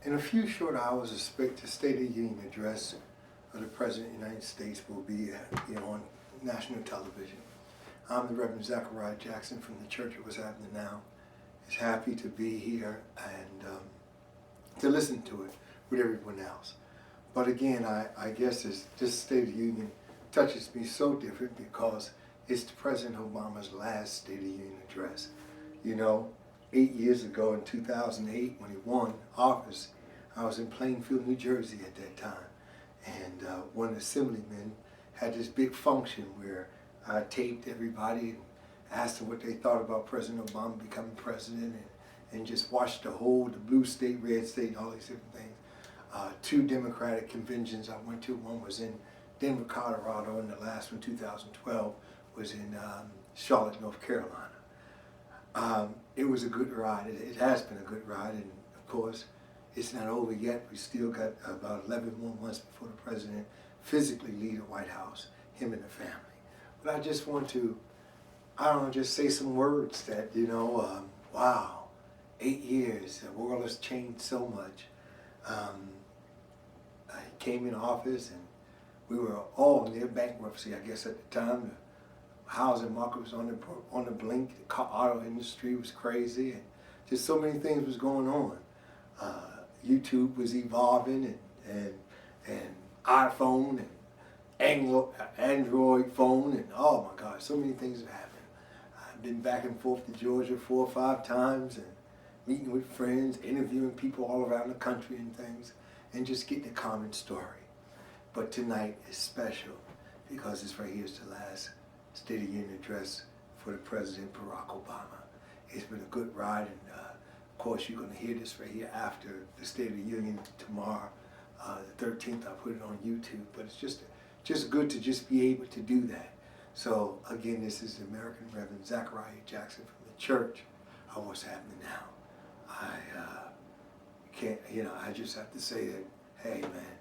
In a few short hours, the State of the Union address of the President of the United States will be on national television. I'm the Reverend Zachariah Jackson from the Church of What's Happening Now. Is happy to be here and to listen to it with everyone else. But again, I guess this State of the Union touches me so different because it's President Obama's last State of the Union address. You know, 8 years ago in 2008 when he won office, I was in Plainfield, New Jersey at that time. And one of the assemblymen had this big function where I taped everybody and asked them what they thought about President Obama becoming president, and just watched the blue state, red state, and all these different things. Two Democratic conventions I went to. One was in Denver, Colorado, and the last one, 2012, was in Charlotte, North Carolina. It was a good ride. It has been a good ride, and of course, it's not over yet. We still got about 11 more months before the president physically leave the White House, him and the family. But I just want to, I don't know, just say some words that, wow, 8 years, the world has changed so much. I came in office and we were all near bankruptcy, I guess, at the time. The housing market was on the blink, the auto industry was crazy, and just so many things was going on. YouTube was evolving, and iPhone and Android phone, and oh my God, so many things have happened. I've been back and forth to Georgia 4 or 5 times, and meeting with friends, interviewing people all around the country and things, and just getting a common story. But tonight is special because it's right here is the last State of the Union address for the President Barack Obama. It's been a good ride, and of course you're going to hear this right here after the State of the Union tomorrow, the 13th. I put it on YouTube, but it's just good to just be able to do that. So again, this is the American Reverend Zachariah Jackson from the Church of What's Happening Now. I just have to say that, hey man,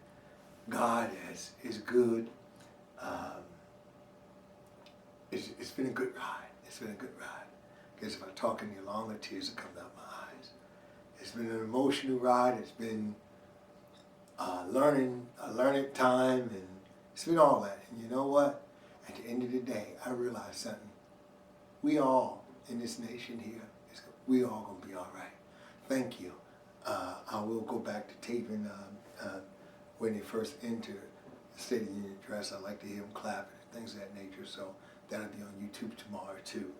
God is good. It's been a good ride. It's been a good ride. Because if I talk any longer, tears will come down my eyes. It's been an emotional ride. It's been a learning time, and it's been all that. And you know what? At the end of the day, I realized something. We all in this nation here, we all gonna be all right. Thank you. I will go back to taping when they first entered the State of the Union address. I like to hear them clapping and things of that nature. So that'll be on YouTube tomorrow too.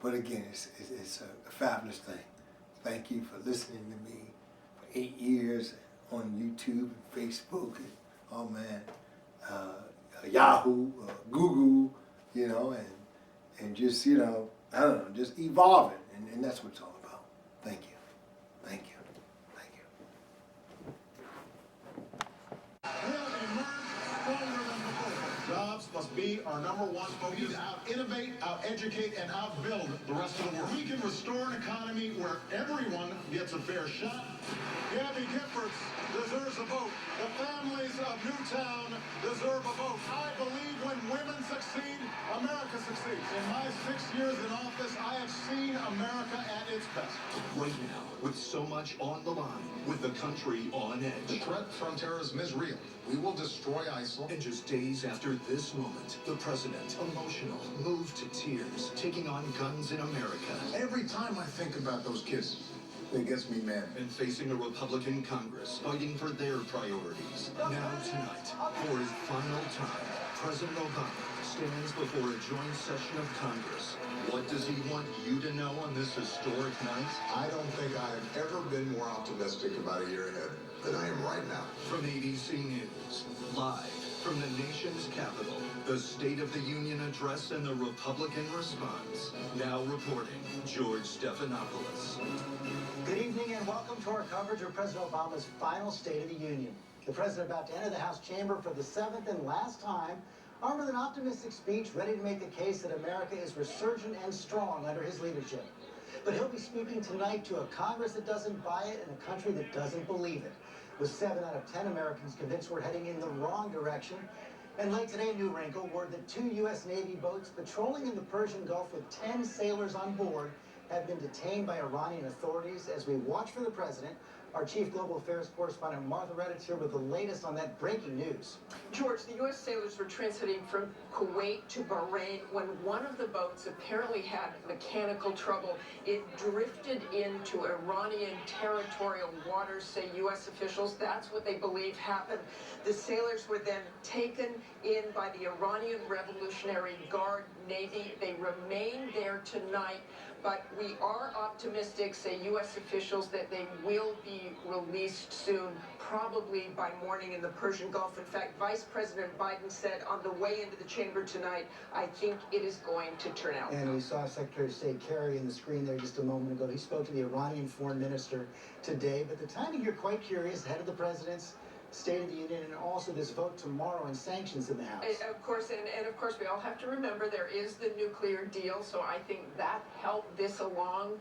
But again, it's a fabulous thing. Thank you for listening to me for 8 years on YouTube and Facebook and, oh man, Yahoo, Google, and just, I don't know, just evolving. And that's what it's all about. Thank you. Thank you. Thank you. Jobs must be our #1 focus. We need to out-innovate, out-educate, and out-build the rest of the world. We can restore an economy where everyone gets a fair shot. Gabby Giffords deserves a vote. The families of Newtown deserve a vote. I believe when women succeed, America succeeds. In my 6 years in office, I have seen America at its best. Right now, with so much on the line, with the country on edge. The threat from terrorism is real. We will destroy ISIL. And just days after this moment, the president, emotional, moved to tears, taking on guns in America. Every time I think about those kids, it gets me mad. And facing a Republican Congress fighting for their priorities. Now tonight, for his final time, President Obama stands before a joint session of Congress. What does he want you to know on this historic night? I don't think I have ever been more optimistic about a year ahead than I am right now. From ABC News, live from the nation's capital, the State of the Union address and the Republican response. Now reporting, George Stephanopoulos. Good evening and welcome to our coverage of President Obama's final State of the Union. The president about to enter the House chamber for the 7th and last time, armed with an optimistic speech ready to make the case that America is resurgent and strong under his leadership. But he'll be speaking tonight to a Congress that doesn't buy it and a country that doesn't believe it. With 7 out of 10 Americans convinced we're heading in the wrong direction. And late today, a new wrinkle, word that 2 U.S. Navy boats patrolling in the Persian Gulf with 10 sailors on board have been detained by Iranian authorities as we watch for the president, Our Chief Global Affairs correspondent Martha Reddit's here with the latest on that breaking news. George, the U.S. sailors were transiting from Kuwait to Bahrain when one of the boats apparently had mechanical trouble. It drifted into Iranian territorial waters, say U.S. officials. That's what they believe happened. The sailors were then taken in by the Iranian Revolutionary Guard Navy. They remain there tonight, but we are optimistic, say U.S. officials, that they will be released soon, probably by morning in the Persian Gulf. In fact, Vice President Biden said on the way into the chamber tonight, I think it is going to turn out. And we saw Secretary of State Kerry in the screen there just a moment ago. He spoke to the Iranian foreign minister today, but the timing here quite curious, ahead of the president's State of the Union and also this vote tomorrow on sanctions in the House. Of course, and of course we all have to remember there is the nuclear deal, so I think that helped this along.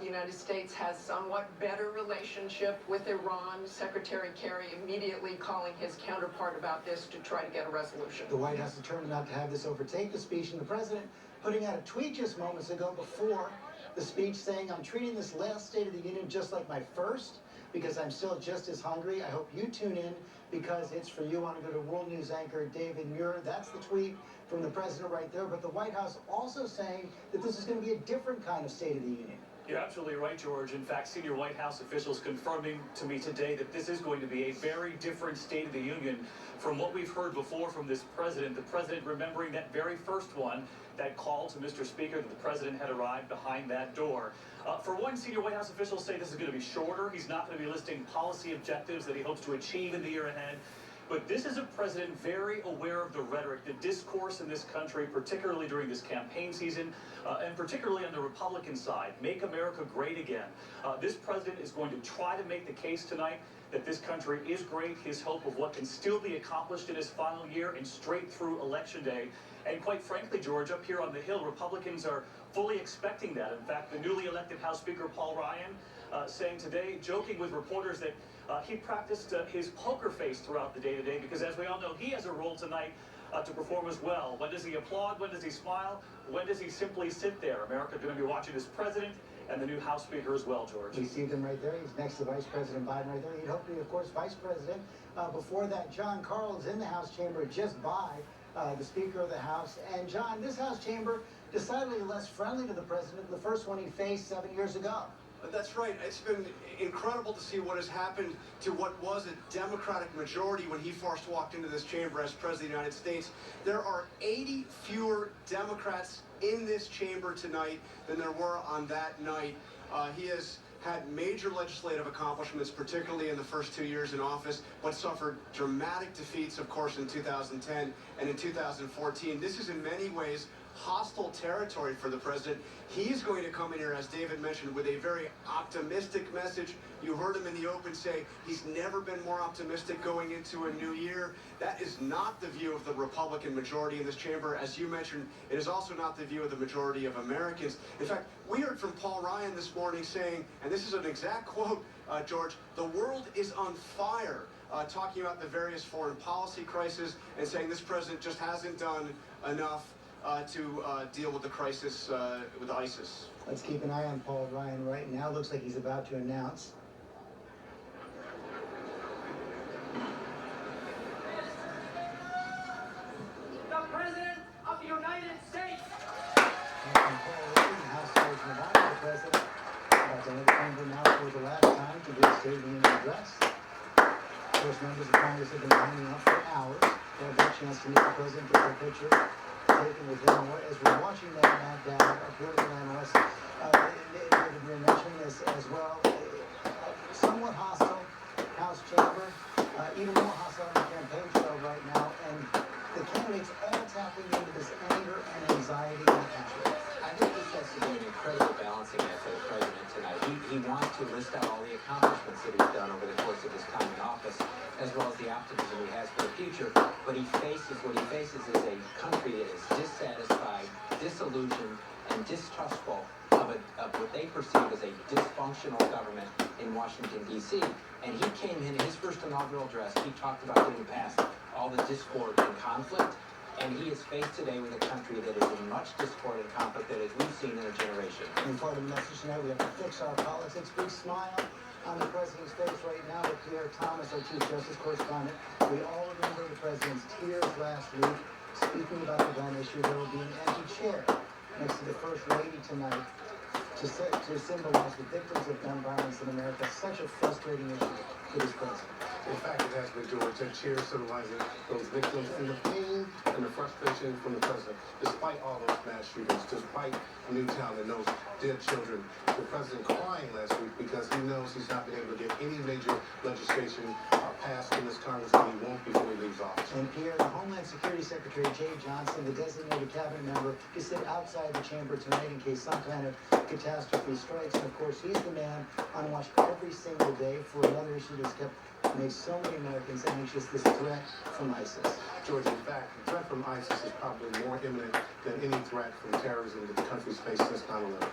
The United States has somewhat better relationship with Iran. Secretary Kerry immediately calling his counterpart about this to try to get a resolution. The White House determined not to have this overtake the speech, and the president putting out a tweet just moments ago before the speech saying, I'm treating this last State of the Union just like my first, because I'm still just as hungry. I hope you tune in because it's for you. I want to go to World News anchor David Muir. That's the tweet from the president right there. But the White House also saying that this is going to be a different kind of State of the Union. You're absolutely right, George. In fact, senior White House officials confirming to me today that this is going to be a very different State of the Union from what we've heard before from this president. The president remembering that very first one, that call to Mr. Speaker that the president had arrived behind that door. For one, senior White House officials say this is going to be shorter. He's not going to be listing policy objectives that he hopes to achieve in the year ahead. But this is a president very aware of the rhetoric, the discourse in this country, particularly during this campaign season, and particularly on the Republican side. Make America great again. This president is going to try to make the case tonight that this country is great, his hope of what can still be accomplished in his final year and straight through Election Day. And quite frankly, George, up here on the Hill, Republicans are fully expecting that. In fact, the newly elected House Speaker Paul Ryan saying today, joking with reporters, that he practiced his poker face throughout the day today, because as we all know, he has a role tonight to perform as well. When does he applaud? When does he smile? When does he simply sit there? America going to be watching this president and the new House Speaker as well, George. We see him right there. He's next to Vice President Biden right there. He'd hope to be, of course, Vice President. Before that, John Carl is in the House chamber just by the Speaker of the House. And John, this House chamber decidedly less friendly to the president than the first one he faced 7 years ago. That's right. It's been incredible to see what has happened to what was a Democratic majority when he first walked into this chamber as President of the United States. There are 80 fewer Democrats in this chamber tonight than there were on that night. He has had major legislative accomplishments, particularly in the first 2 years in office, but suffered dramatic defeats, of course, in 2010 and in 2014. This is in many ways hostile territory for the president. He's going to come in here, as David mentioned, with a very optimistic message. You heard him in the open say he's never been more optimistic going into a new year. That is not the view of the Republican majority in this chamber. As you mentioned, it is also not the view of the majority of Americans. In fact, we heard from Paul Ryan this morning saying, and this is an exact quote, George, the world is on fire, talking about the various foreign policy crises and saying this president just hasn't done enough to deal with the crisis with ISIS. Let's keep an eye on Paul Ryan right now. Looks like he's about to announce. The President of the United States. And Paul Ryan, House Speaker Nevada, the president, about to enter the chamber now for the last time to give a State of the Union address. Of course, members of Congress have been lining up for hours. They had a chance to meet the president, get their picture taken with him. As we're watching that our political analyst, David, we're mentioning this as well. Somewhat hostile House chamber, even more hostile on the campaign trail right now, and the candidates all tapping into this anger and anxiety and passion. I think this has to be an incredible balancing act for the president tonight. He wants to list out all the accomplishments that he's done over the course of his time in office, as well as the optimism he has for the future. But what he faces is a country that is dissatisfied, disillusioned, and distrustful of what they perceive as a dysfunctional government in Washington, D.C. And he came in his first inaugural address. He talked about getting past all the discord and conflict. And he is faced today with a country that is in much discord and conflict that as we've seen in a generation. And part of the message tonight, we have to fix our politics. Big smile on the president's face right now with Pierre Thomas, our Chief Justice Correspondent. We all remember the president's tears last week. Speaking about the gun issue, there will be an empty chair next to the First Lady tonight to symbolize the victims of gun violence in America. Such a frustrating issue for this president. In fact, it has been, George, that chair symbolizing those victims and the pain and the frustration from the president. Despite all those mass shootings, despite Newtown and those dead children, the president crying last week because he knows he's not been able to get any major legislation passed in this Congress, and he won't before he leaves office. And Pierre, the Homeland Security Secretary, Jay Johnson, the designated cabinet member, is sit outside the chamber tonight in case some kind of catastrophe strikes. And of course, he's the man on watch every single day for another issue that's makes so many Americans anxious, this threat from ISIS. George, in fact, the threat from ISIS is probably more imminent than any threat from terrorism that the country's faced since 9/11.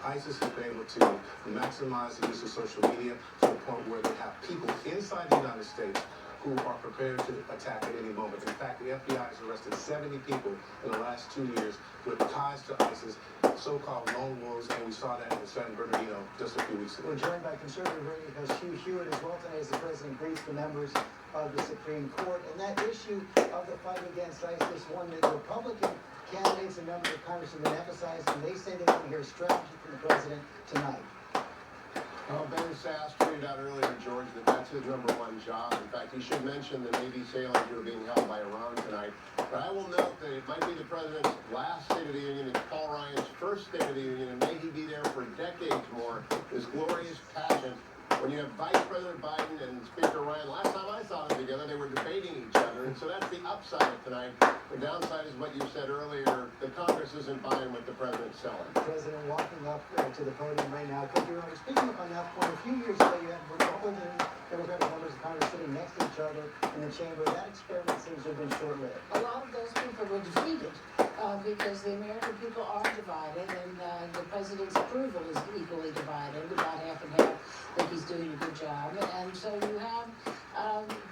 ISIS has been able to maximize the use of social media to the point where they have people inside the United States who are prepared to attack at any moment. In fact, the FBI has arrested 70 people in the last 2 years with ties to ISIS, so-called lone wolves, and we saw that in San Bernardino just a few weeks ago. We're joined by conservative radio host Hugh Hewitt as well today as the president greets the members of the Supreme Court. And that issue of the fight against ISIS, one that the Republican candidates and members of Congress have been emphasizing, and they say they want to hear a strategy from the president tonight. Well, Ben Sass tweeted out earlier, George, that that's his #1 job. In fact, he should mention the Navy sailors who are being held by Iran tonight. But I will note that it might be the president's last State of the Union. It's Paul Ryan's first State of the Union, and may he be there for decades more. This glorious pageant. When you have Vice President Biden and Speaker Ryan, last time I saw them together, they were debating each other. And so that's the upside of tonight. The downside is what you said earlier. The Congress isn't buying what the president's selling. The president walking up to the podium right now. Could you remember, speaking up on that point, a few years ago you had Republican and Democratic members of Congress sitting next to each other in the chamber. That experiment seems to have been short-lived. A lot of those people were defeated because the American people are divided, and the president's approval is equally divided, about half and half. That he's doing a good job, and so you have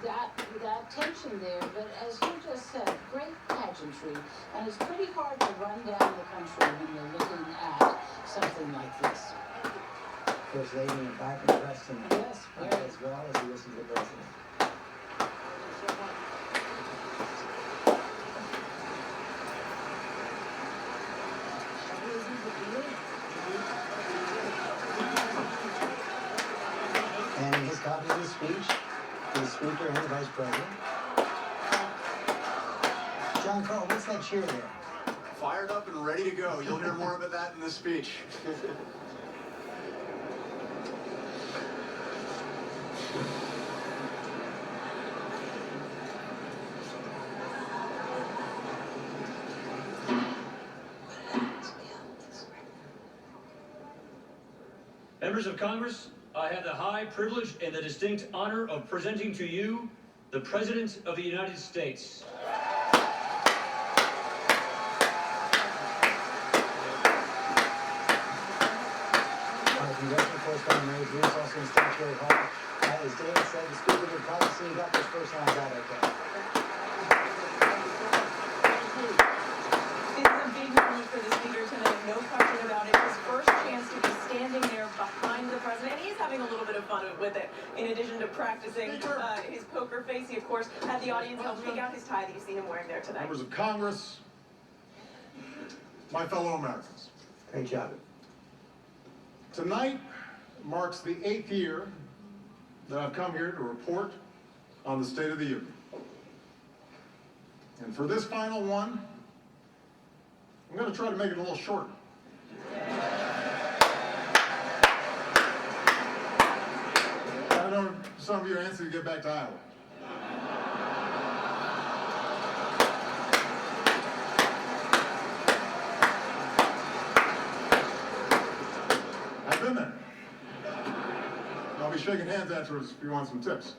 that tension there. But as you just said, great pageantry, and it's pretty hard to run down the country when you're looking at something like this. First Lady and Biden Preston. Yes, as well as you listen to the president. And his copy of the speech to the Speaker and the Vice President. John Carl, what's that cheer there? Fired up and ready to go. You'll hear more about that in the speech. Members of Congress, I have the high privilege and the distinct honor of presenting to you the President of the United States. Congressional correspondent Mary Bruce, also in Statutory Hall. As David said, the Speaker would probably see you got this first round out okay. It's a big moment for the Speaker tonight, no question about it. His first chance to be standing there behind the president. And he's having a little bit of fun with it. In addition to practicing his poker face, he, of course, had the audience help take out his tie that you see him wearing there tonight. Members of Congress, my fellow Americans. Great job. Tonight marks the 8th year that I've come here to report on the State of the Union. And for this final one, I'm going to try to make it a little shorter. I know some of you are anxious to get back to Iowa. I've been there. I'll be shaking hands afterwards if you want some tips.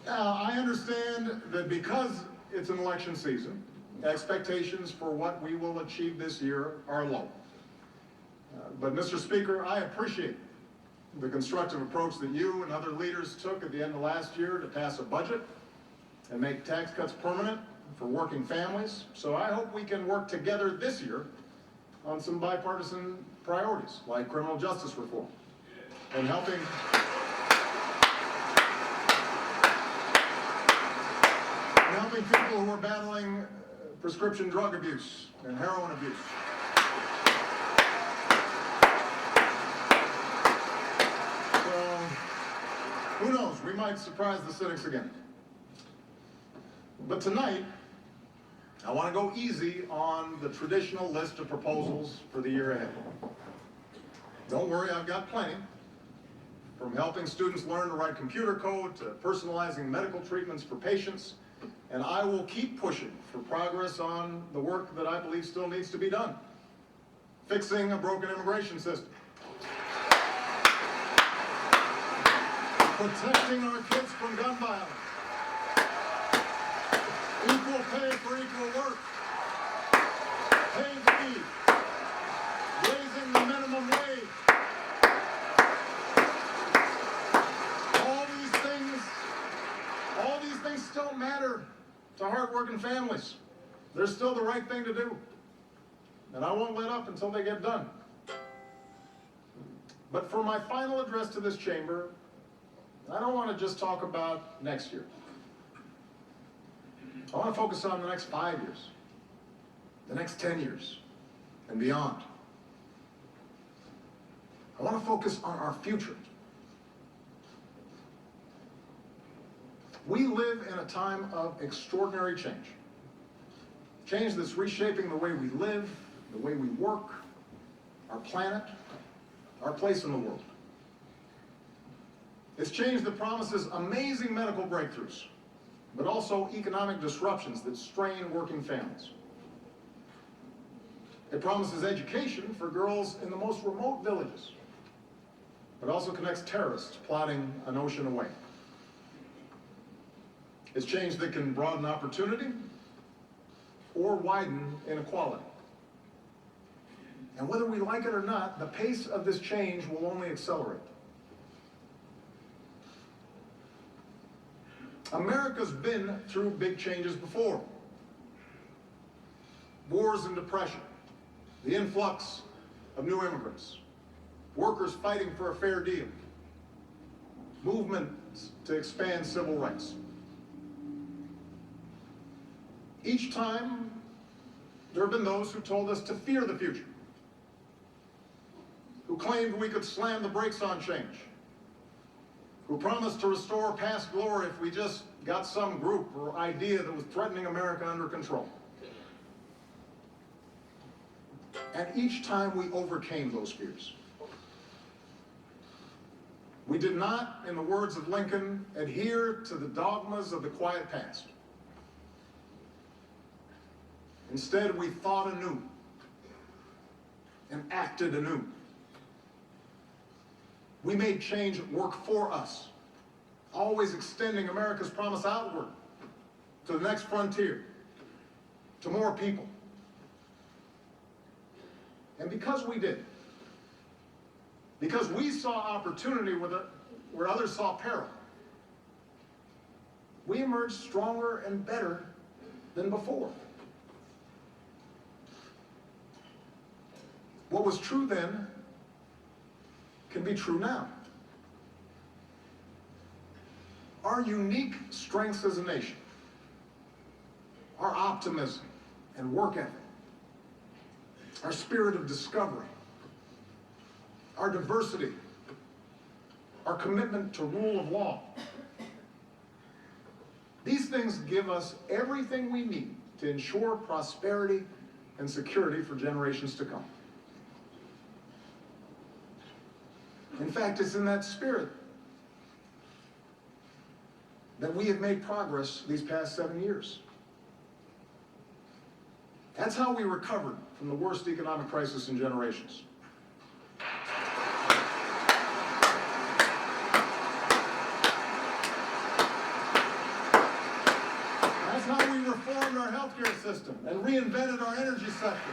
Now, I understand that because it's an election season, expectations for what we will achieve this year are low. But Mr. Speaker, I appreciate the constructive approach that you and other leaders took at the end of last year to pass a budget and make tax cuts permanent for working families. So I hope we can work together this year on some bipartisan priorities, like criminal justice reform, and helping people who are battling prescription drug abuse and heroin abuse. So, who knows, we might surprise the cynics again. But tonight, I want to go easy on the traditional list of proposals for the year ahead. Don't worry, I've got plenty. From helping students learn to write computer code to personalizing medical treatments for patients, and I will keep pushing for progress on the work that I believe still needs to be done. Fixing a broken immigration system. Protecting our kids from gun violence. Equal pay for equal work. Paid leave. Raising the minimum wage. All these things still matter to hardworking families. They're still the right thing to do. And I won't let up until they get done. But for my final address to this chamber, I don't want to just talk about next year. I want to focus on the next 5 years, the next 10 years, and beyond. I want to focus on our future. We live in a time of extraordinary change. Change that's reshaping the way we live, the way we work, our planet, our place in the world. It's change that promises amazing medical breakthroughs, but also economic disruptions that strain working families. It promises education for girls in the most remote villages, but also connects terrorists plotting an ocean away. It's change that can broaden opportunity or widen inequality. And whether we like it or not, the pace of this change will only accelerate. America's been through big changes before. Wars and depression, the influx of new immigrants, workers fighting for a fair deal, movements to expand civil rights. Each time, there have been those who told us to fear the future, who claimed we could slam the brakes on change, who promised to restore past glory if we just got some group or idea that was threatening America under control. And each time we overcame those fears. We did not, in the words of Lincoln, adhere to the dogmas of the quiet past. Instead, we thought anew and acted anew. We made change work for us, always extending America's promise outward to the next frontier, to more people. And because we did, because we saw opportunity where others saw peril, we emerged stronger and better than before. What was true then can be true now. Our unique strengths as a nation, our optimism and work ethic, our spirit of discovery, our diversity, our commitment to rule of law. These things give us everything we need to ensure prosperity and security for generations to come. In fact, it's in that spirit that we have made progress these past 7 years. That's how we recovered from the worst economic crisis in generations. That's how we reformed our healthcare system and reinvented our energy sector.